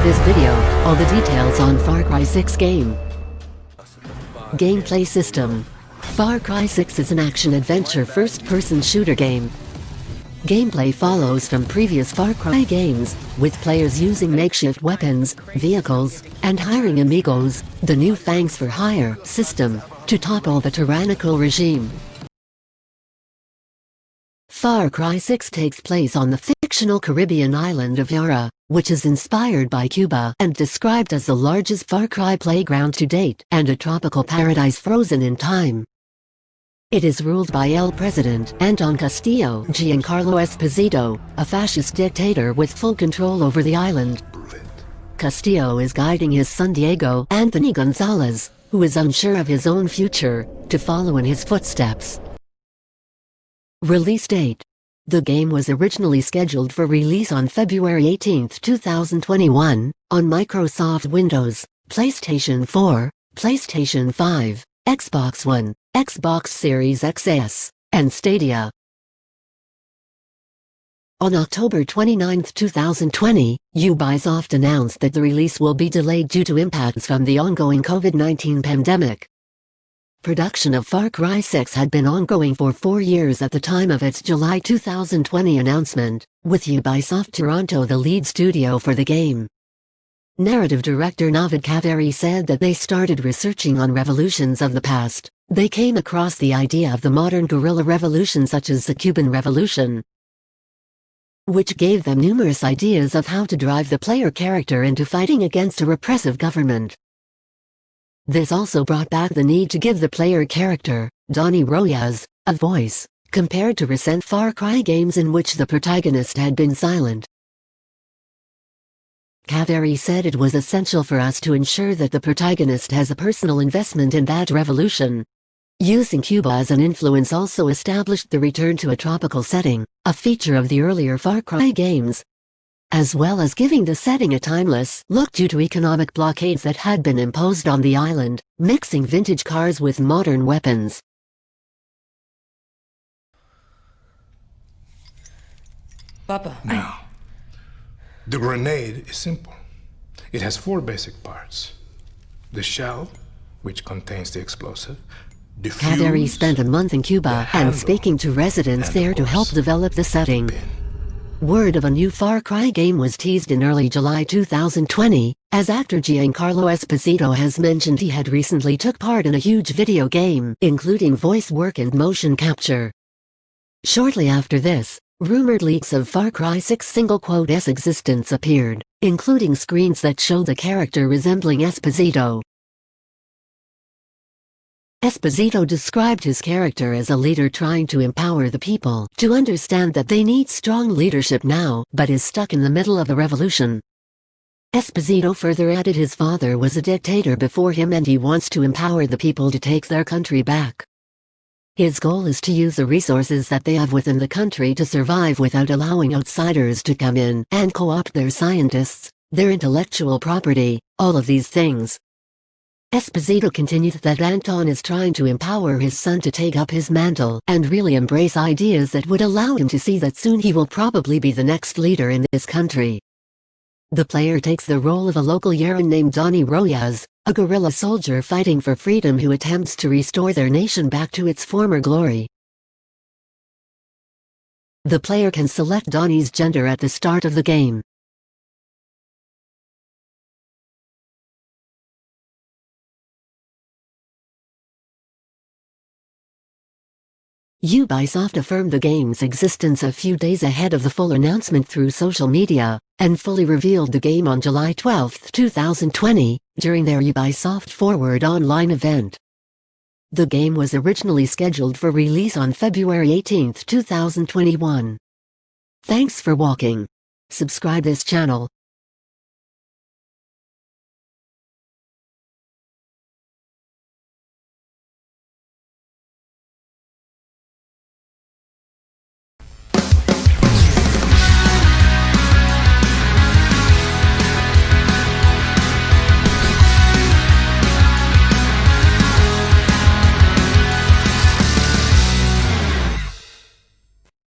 this video, all the details on Far Cry 6 game. Gameplay system. Far Cry 6 is an action-adventure first-person shooter game. Gameplay follows from previous Far Cry games, with players using makeshift weapons, vehicles, and hiring amigos, the new Fangs for Hire system, to topple the tyrannical regime. Far Cry 6 takes place on the fictional Caribbean island of Yara, which is inspired by Cuba and described as the largest Far Cry playground to date and a tropical paradise frozen in time. It is ruled by El President Anton Castillo Giancarlo Esposito, a fascist dictator with full control over the island. Castillo is guiding his son Diego Anthony Gonzalez, who is unsure of his own future, to follow in his footsteps. Release date. The game was originally scheduled for release on February 18, 2021, on Microsoft Windows, PlayStation 4, PlayStation 5, Xbox One, Xbox Series XS, and Stadia. On October 29, 2020, Ubisoft announced that the release will be delayed due to impacts from the ongoing COVID-19 pandemic. Production of Far Cry 6 had been ongoing for 4 years at the time of its July 2020 announcement, with Ubisoft Toronto the lead studio for the game. Narrative director Navid Kaveri said that they started researching on revolutions of the past. They came across the idea of the modern guerrilla revolution such as the Cuban Revolution, which gave them numerous ideas of how to drive the player character into fighting against a repressive government. This also brought back the need to give the player character, Donnie Royas, a voice, compared to recent Far Cry games in which the protagonist had been silent. Kaveri said it was essential for us to ensure that the protagonist has a personal investment in that revolution. Using Cuba as an influence also established the return to a tropical setting, a feature of the earlier Far Cry games, as well as giving the setting a timeless look due to economic blockades that had been imposed on the island, mixing vintage cars with modern weapons. Papa. Now, the grenade is simple. It has 4 basic parts. The shell, which contains the explosive, the fuse, Kaveri spent a month in Cuba and speaking to residents there to help develop the setting. Word of a new Far Cry game was teased in early July 2020, as actor Giancarlo Esposito has mentioned he had recently took part in a huge video game, including voice work and motion capture. Shortly after this, rumored leaks of Far Cry 6's existence appeared, including screens that show the character resembling Esposito. Esposito described his character as a leader trying to empower the people to understand that they need strong leadership now, but is stuck in the middle of a revolution. Esposito further added his father was a dictator before him and he wants to empower the people to take their country back. His goal is to use the resources that they have within the country to survive without allowing outsiders to come in and co-opt their scientists, their intellectual property, all of these things. Esposito continued that Anton is trying to empower his son to take up his mantle and really embrace ideas that would allow him to see that soon he will probably be the next leader in this country. The player takes the role of a local Yaran named Donnie Royas, a guerrilla soldier fighting for freedom who attempts to restore their nation back to its former glory. The player can select Donnie's gender at the start of the game. Ubisoft affirmed the game's existence a few days ahead of the full announcement through social media, and fully revealed the game on July 12, 2020, during their Ubisoft Forward online event. The game was originally scheduled for release on February 18, 2021. Thanks for watching. Subscribe this channel,